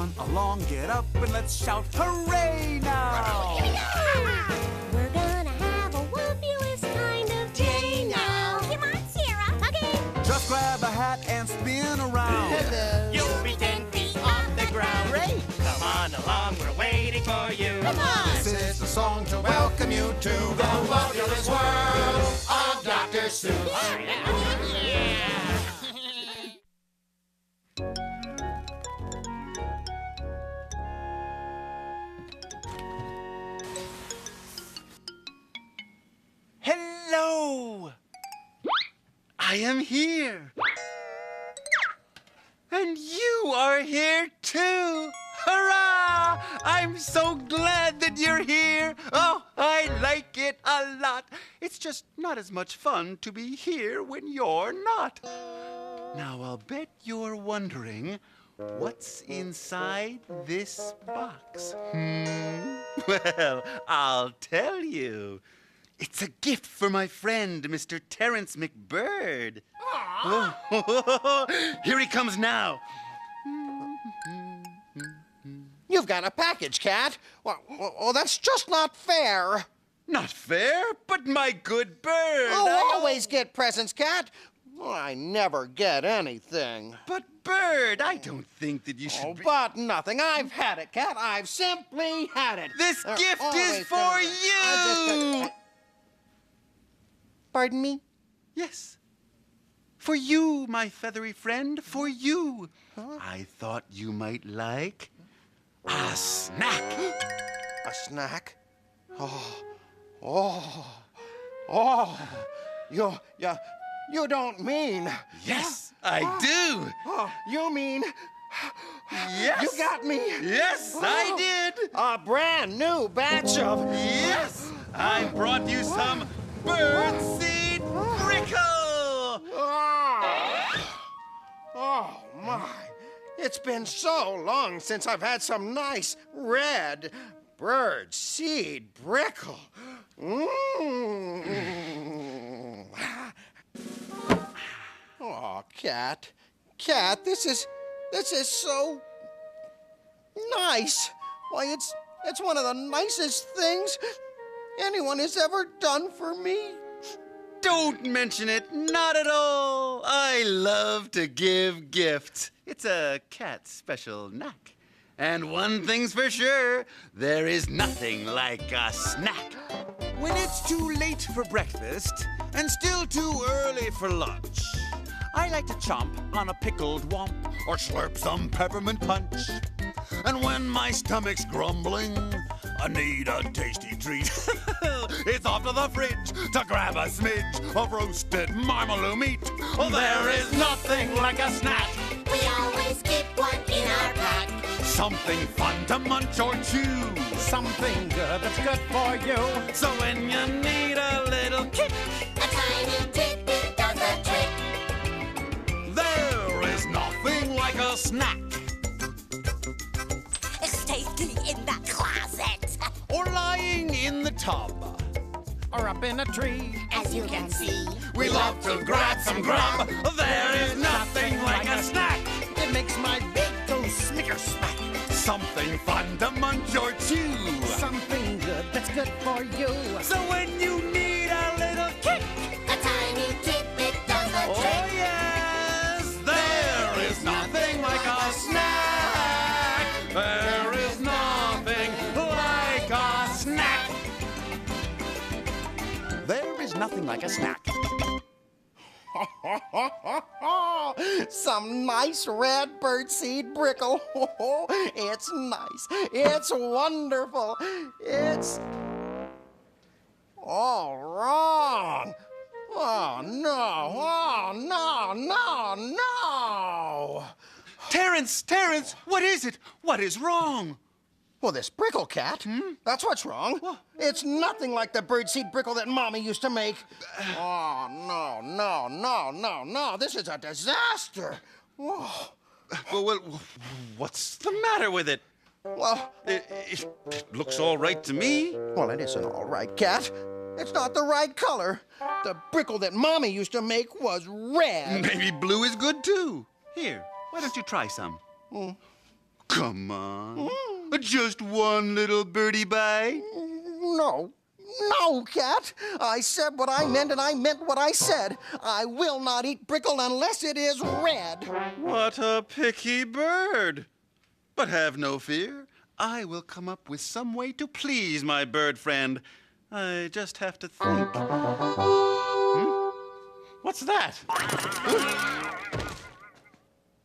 run along, get up and let's shout hooray now! We're gonna have a Wubbulous kind of day now. Come on, Sarah. Okay. Just grab a hat and spin around. You'll be 10 feet off the ground. Great. Come on along, we're waiting for you. Come on. This is the song to welcome you to the Wubbulous world of Dr. Seuss. Hello! I am here. And you are here too. Hurrah! I'm so glad that you're here. Oh, I like it a lot. It's just not as much fun to be here when you're not. Now, I'll bet you're wondering, what's inside this box? Well, I'll tell you. It's a gift for my friend, Mr. Terrence McBird. Oh, here he comes now. You've got a package, Cat. Well, that's just not fair. Not fair, but my good bird. Oh, I always get presents, Cat. Well, I never get anything. But Bird, I don't think that you should Oh, be... but nothing. I've had it, Cat. I've simply had it. This gift always is for gonna- you! Pardon me? Yes. For you, my feathery friend, for you. I thought you might like a snack. A snack? You don't mean... Yes, I do. Oh, you mean... Yes. You got me. Yes, I did. A brand new batch of... Yes, I brought you some birdseed brickle. Oh, my. It's been so long since I've had some nice red birdseed brickle. Oh, Cat. Cat, this is so nice. Why, it's one of the nicest things anyone has ever done for me. Don't mention it, not at all. I love to give gifts. It's a cat's special knack. And one thing's for sure, there is nothing like a snack. When it's too late for breakfast and still too early for lunch, I like to chomp on a pickled womp or slurp some peppermint punch. And when my stomach's grumbling, I need a tasty treat. It's off to the fridge to grab a smidge of roasted marmaloo meat. Oh, there is nothing like a snack. We always keep one in our pack. Something fun to munch or chew. Something good that's good for you. So when you need a little kick, A tiny tidbit does the trick. there is nothing like a snack. It's tasty in the closet. Or lying in the tub. Or up in a tree. As you can see, We love to grab some grub. There is nothing like a snack. It makes my big go snicker smack. Something fun to munch or chew. Something good that's good for you. So when you need a little kick, a tiny tidbit does the oh trick. yes, there is nothing like a snack. There is nothing like a snack. There is nothing like a snack. Some nice red birdseed brickle. It's nice. It's wonderful. It's all wrong. Oh, no. Oh, no, no. Terrence, what is it? What is wrong? Well, this brickle, Cat. That's what's wrong. It's nothing like the birdseed brickle that Mommy used to make. Oh, no. This is a disaster. Oh. Well, what's the matter with it? Well, It looks all right to me. well, it isn't all right, Cat. It's not the right color. The brickle that Mommy used to make was red. Maybe blue is good too. Here, why don't you try some? Come on. Just one little birdie bite? No. No, Cat. I said what I meant, and I meant what I said. I will not eat brickle unless it is red. What a picky bird. But have no fear. I will come up with some way to please my bird friend. I just have to think. What's that?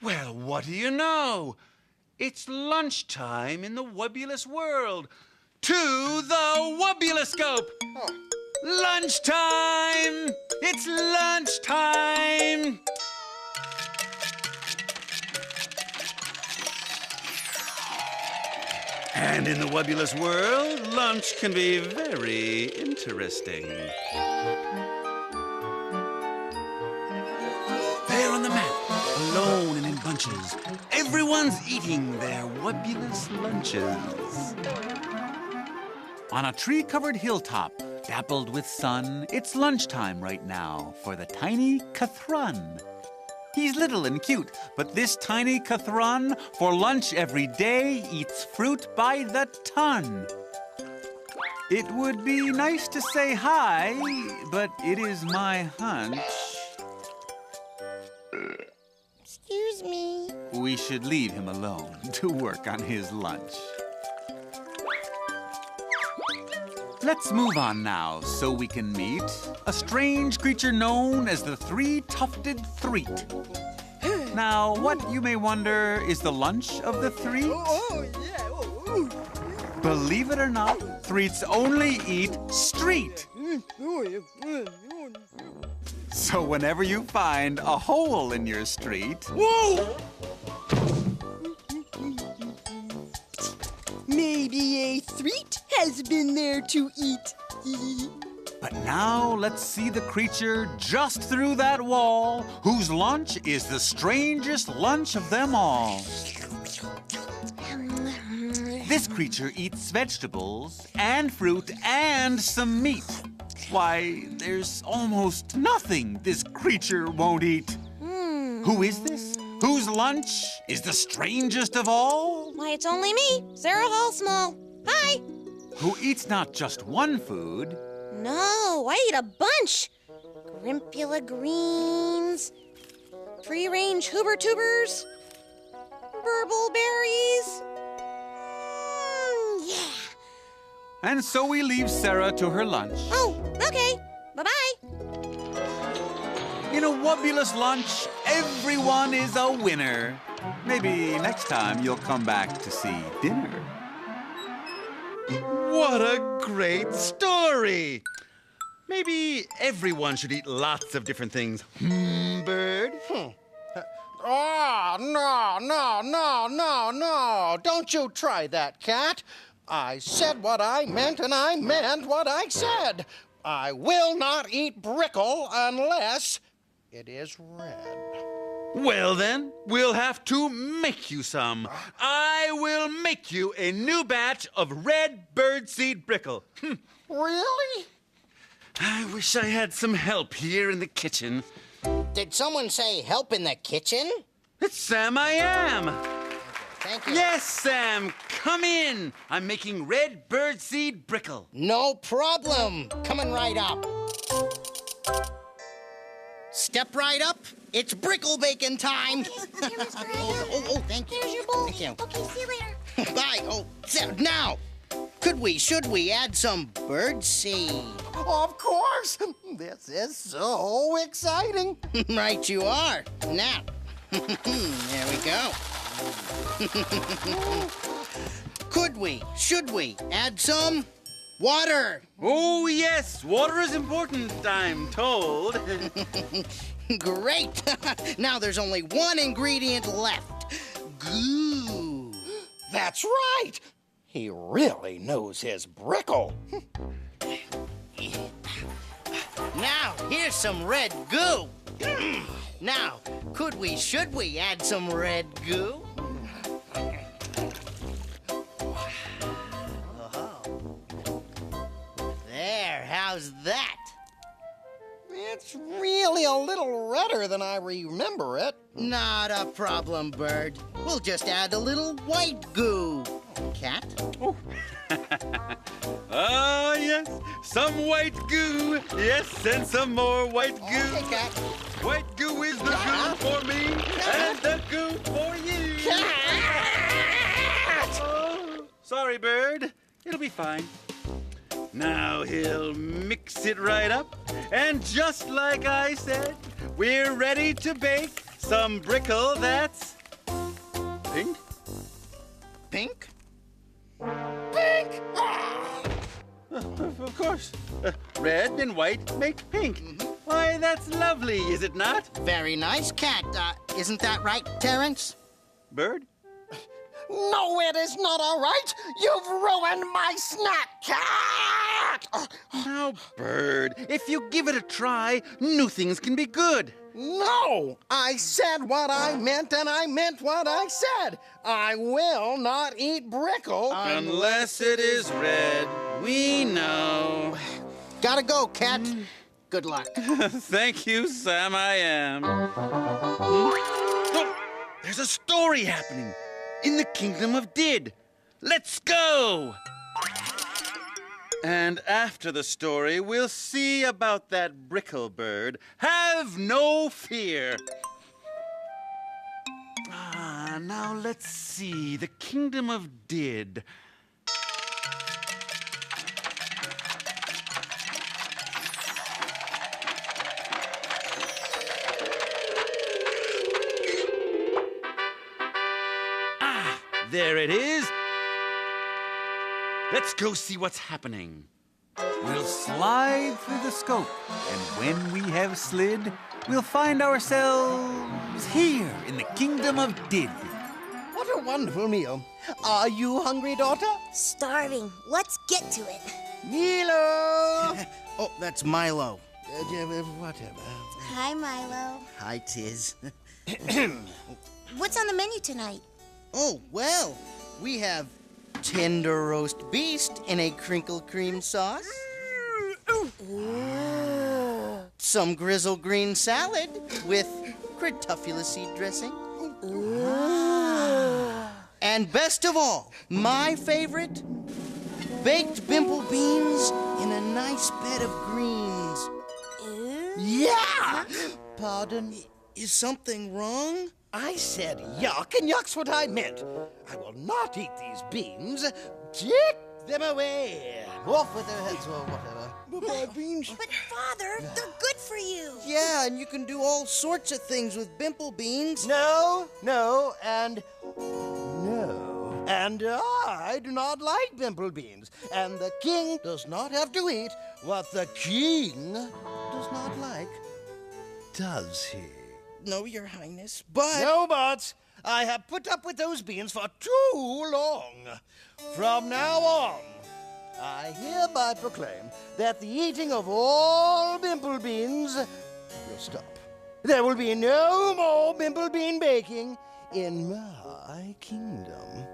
Well, what do you know? It's lunchtime in the Wubbulous world. To the Wubbuloscope! Lunchtime! It's lunchtime! And in the Wubbulous world, lunch can be very interesting. There on the mat, alone and in bunches, everyone's eating their Wubbulous lunches. On a tree-covered hilltop, dappled with sun, it's lunchtime right now for the tiny Cathrun. He's little and cute, but this tiny Cathrun, for lunch every day, eats fruit by the ton. It would be nice to say hi, but it is my hunch. Excuse me. We should leave him alone to work on his lunch. Let's move on now so we can meet a strange creature known as the three-tufted threet. Now, what, you may wonder, is the lunch of the threet? Believe it or not, threets only eat street. So whenever you find a hole in your street... Whoa! Maybe a threat has been there to eat. But now let's see the creature just through that wall, whose lunch is the strangest lunch of them all. This creature eats vegetables and fruit and some meat. Why, there's almost nothing this creature won't eat. Who is this? Whose lunch is the strangest of all? Why, it's only me, Sarah Hall Small. Hi. Who eats not just one food. No, I eat a bunch. Grimpula greens, free-range Hoover tubers, burble berries. Yeah. And so we leave Sarah to her lunch. Oh, okay. Bye-bye. In a Wubbulous lunch, everyone is a winner. Maybe next time you'll come back to see dinner. What a great story! Maybe everyone should eat lots of different things. Bird? Oh, no. Don't you try that, Cat. I said what I meant, and I meant what I said. I will not eat brickle unless it is red. Well then, we'll have to make you some. I will make you a new batch of red birdseed brickle. Really? I wish I had some help here in the kitchen. Did someone say help in the kitchen? It's Sam I am. Thank you. Yes, Sam, come in. I'm making red birdseed brickle. No problem. Coming right up. Step right up. It's brickle bacon time. Thank you. Here's your bowl. Thank you. Okay, see you later. Bye. Now, should we add some birdseed? Of course. This is so exciting. Right you are. Now, there we go. Should we add some water? Oh, yes, water is important, I'm told. Great. Now there's only one ingredient left. Goo. That's right. He really knows his brickle. Now, here's some red goo. Now, should we add some red goo? There, how's that? It's really a little redder than I remember it. Not a problem, Bird. We'll just add a little white goo. Cat? Ah, yes, some white goo. Yes, and some more white goo. Okay, Cat. White goo is the goo for me, and the goo for you. Cat! Oh, sorry, Bird. It'll be fine. Now he'll mix it right up, and just like I said, we're ready to bake some brickle that's pink. Pink? Pink! Of course. Red and white make pink. Why, that's lovely, is it not? Very nice, Cat. Isn't that right, Terrence? Bird? No, it is not all right. You've ruined my snack, Cat! Now, Bird, if you give it a try, new things can be good. No! I said what I meant, and I meant what I said. I will not eat brickle. Unless it is red, we know. Gotta go, Cat. Good luck. Thank you, Sam, I am. Oh, there's a story happening in the Kingdom of Did. Let's go! And after the story, we'll see about that brickle bird. Have no fear. Now let's see. The Kingdom of Did. There it is. Let's go see what's happening. We'll slide through the scope, and when we have slid, we'll find ourselves here in the Kingdom of Did. What a wonderful meal. Are you hungry, daughter? Starving. Let's get to it. Milo! Oh, that's Milo. Whatever. Hi, Milo. Hi, Tiz. What's on the menu tonight? Oh, well, we have tender roast beast in a crinkle cream sauce. Ooh. Some grizzle green salad with Critufula seed dressing. Ooh. And best of all, my favorite, baked bimple beans in a nice bed of greens. Ooh. Yeah! Pardon? Is something wrong? I said yuck, and yuck's what I meant. I will not eat these beans. Take them away. Off with their heads or whatever. My beans? But, Father, they're good for you. Yeah, and you can do all sorts of things with bimple beans. No, and no. And I do not like bimple beans. And the king does not have to eat what the king does not like. Does he? No, Your Highness, but... No buts. I have put up with those beans for too long. From now on, I hereby proclaim that the eating of all bimple beans will stop. There will be no more bimple bean baking in my kingdom.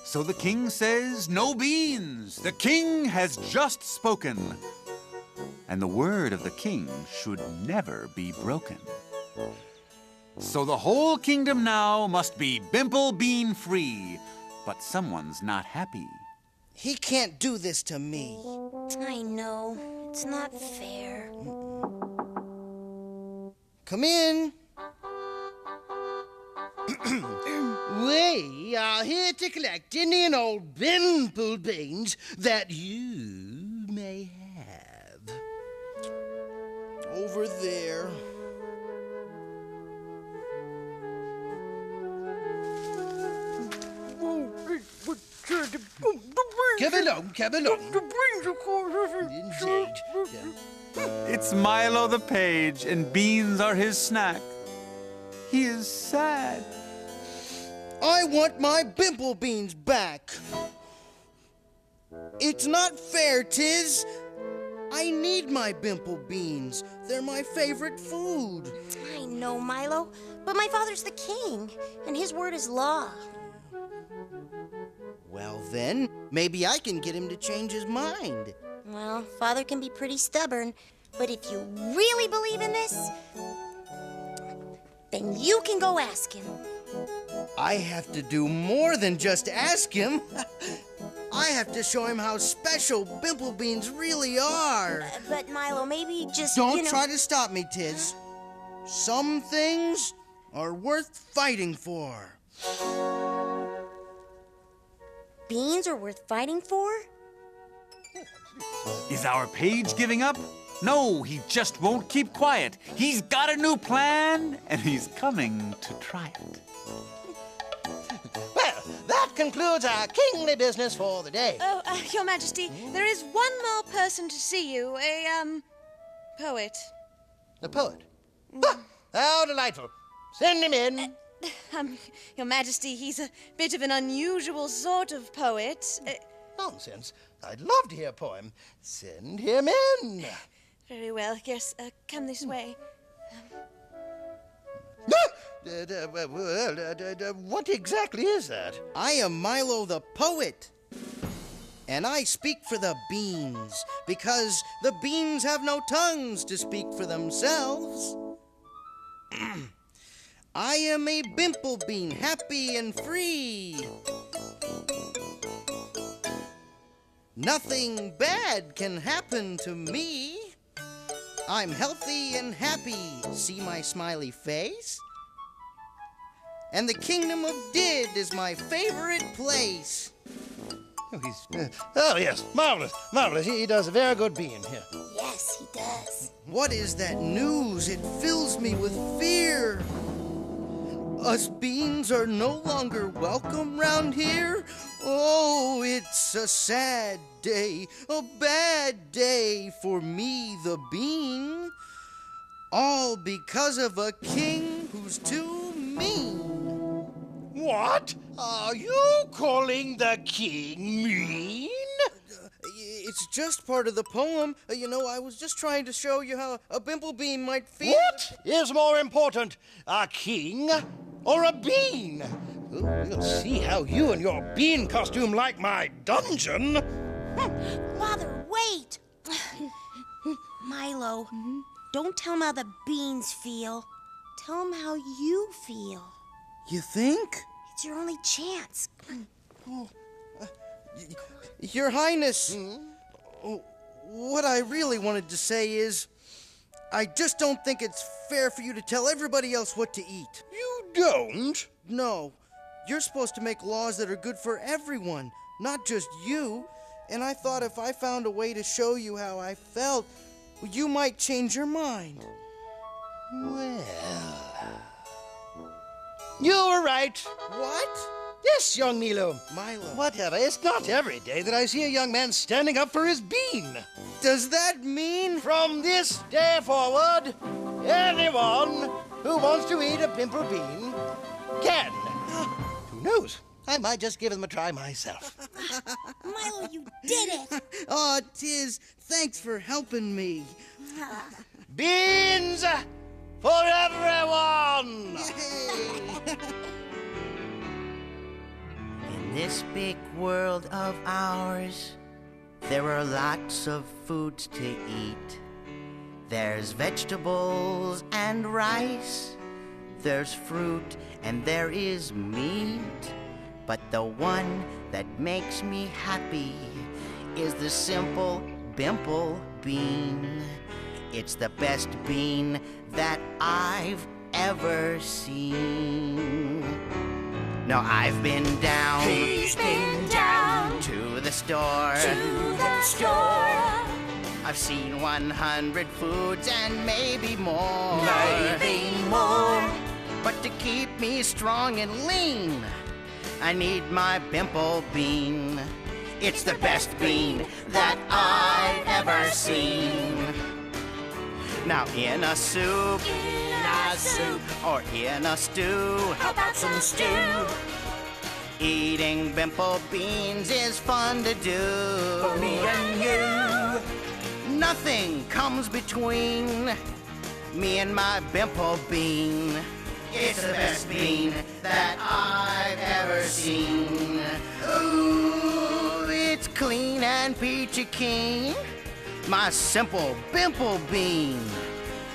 So the king says, no beans. The king has just spoken. And the word of the king should never be broken. So the whole kingdom now must be bimple bean free. But someone's not happy. He can't do this to me. I know. It's not fair. Come in. We are here to collect any and all bimple beans that you may have. Over there. Come along. Indeed. It's Milo the page, and beans are his snack. He is sad. I want my bimple beans back. It's not fair, Tiz. I need my bimple beans. They're my favorite food. I know, Milo, but my father's the king, and his word is law. Well then, maybe I can get him to change his mind. Well, Father can be pretty stubborn, but if you really believe in this, then you can go ask him. I have to do more than just ask him. I have to show him how special Bimple Beans really are. But Milo, maybe just, Don't try to stop me, Tiz. Some things are worth fighting for. Beans are worth fighting for? Is our page giving up? No, he just won't keep quiet. He's got a new plan, and he's coming to try it. Well, that concludes our kingly business for the day. Oh, Your Majesty, there is one more person to see you. A, poet. The poet. Ah, how delightful. Send him in. Your Majesty, he's a bit of an unusual sort of poet. Nonsense. I'd love to hear a poem. Send him in. Very well. Yes, come this way. What exactly is that? I am Milo the poet. And I speak for the beans, because the beans have no tongues to speak for themselves. I am a Bimple Bean, happy and free. Nothing bad can happen to me. I'm healthy and happy. See my smiley face? And the kingdom of Did is my favorite place. Oh, yes. Marvelous. Marvelous. He does a very good being here. Yes, he does. What is that news? It fills me with fear. Us beans are no longer welcome round here. Oh, it's a sad day, a bad day for me, the bean. All because of a king who's too mean. What? Are you calling the king mean? It's just part of the poem. I was just trying to show you how a Bimple Bean might feel. What is more important, a king or a bean? We'll see how you and your bean costume like my dungeon. Father, wait! Milo, don't tell him how the beans feel. Tell him how you feel. You think? It's your only chance. Your Highness, what I really wanted to say is, I just don't think it's fair for you to tell everybody else what to eat. You don't? No, you're supposed to make laws that are good for everyone, not just you. And I thought if I found a way to show you how I felt, you might change your mind. Well, you were right. What? Yes, young Milo. Milo. Whatever. It's not every day that I see a young man standing up for his bean. Does that mean? From this day forward, anyone who wants to eat a pimple bean can. Who knows? I might just give them a try myself. Milo, you did it! Oh, Tiz, thanks for helping me. Beans for everyone! In this big world of ours, there are lots of foods to eat. There's vegetables and rice, there's fruit and there is meat. But the one that makes me happy is the simple Bimple Bean. It's the best bean that I've ever seen. Now I've been down. He's been down to the store. to the store. I've seen 100 foods and maybe more. Maybe more. But to keep me strong and lean, I need my Bimple Bean. It's the best bean that I've ever seen. Now in a soup, or in a stew, How about some stew? eating Bimple Beans is fun to do. For me and you. Nothing comes between me and my Bimple Bean. It's the best bean that I've ever seen. Ooh, it's clean and peachy keen. My simple bimple bean.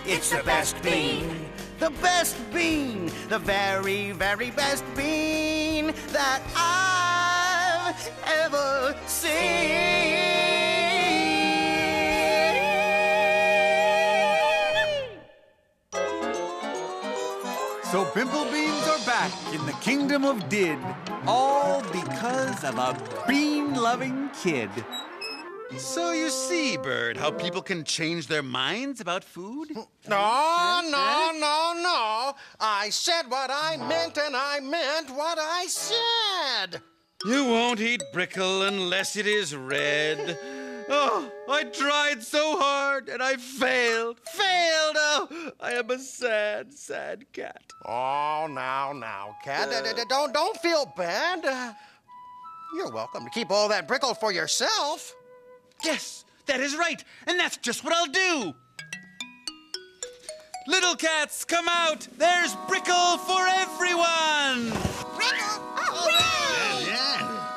It's the best bean. The best bean. The very, very best bean that I've ever seen. So Pimple Beans are back in the kingdom of Did, all because of a bean-loving kid. So you see, Bird, how people can change their minds about food? No. I said what I meant, and I meant what I said. You won't eat brickle unless it is red. Oh, I tried so hard and I failed. Oh, I am a sad, sad cat. Oh, now, Cat. Don't feel bad. You're welcome to keep all that brickle for yourself. Yes, that is right, and that's just what I'll do. Little cats, come out. There's brickle for everyone. Brickle? Hooray!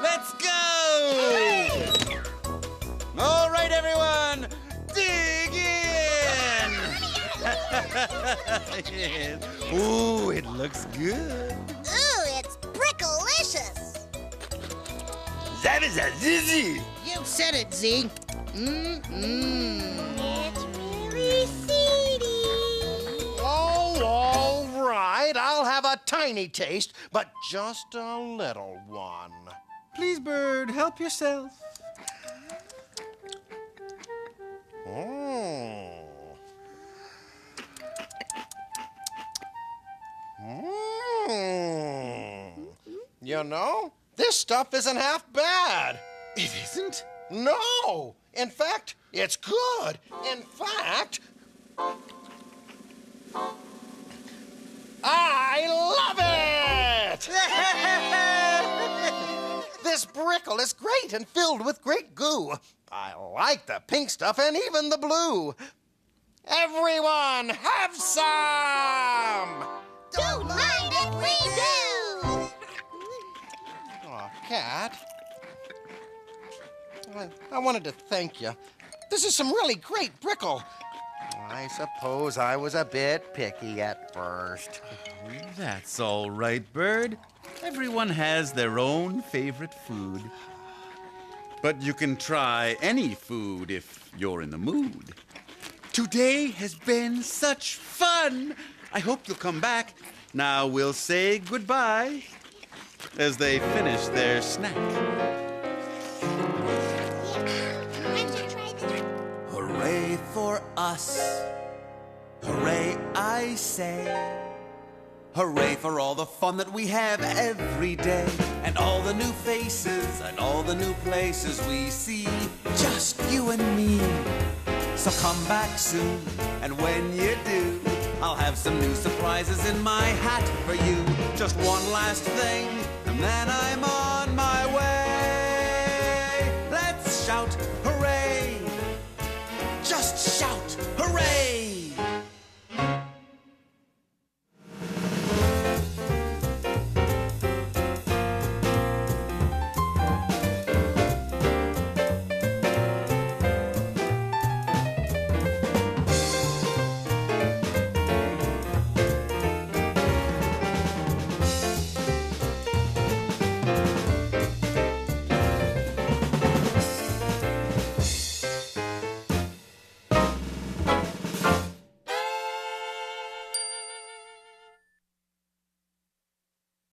Let's go. All right, everyone, dig in. Ooh, it looks good. Ooh, it's bricklelicious. Zabizazizi. You said it, Zeke. It's really seedy. Oh, all right. I'll have a tiny taste, but just a little one. Please, Bird, help yourself. You know, this stuff isn't half bad. It isn't? No. In fact, it's good. In fact, I love it! This brickle is great and filled with great goo. I like the pink stuff and even the blue. Everyone, have some! Don't mind if we do. Oh, Cat. I wanted to thank you. This is some really great brickle. I suppose I was a bit picky at first. That's all right, Bird. Everyone has their own favorite food. But you can try any food if you're in the mood. Today has been such fun. I hope you'll come back. Now we'll say goodbye as they finish their snack. I should try this. Hooray for us. Hooray, I say. Hooray for all the fun that we have every day. And all the new faces and all the new places we see. Just you and me. So come back soon. And when you do, I'll have some new surprises in my hat for you. Just one last thing, and then I'm on my way. Let's shout hooray. Just shout hooray.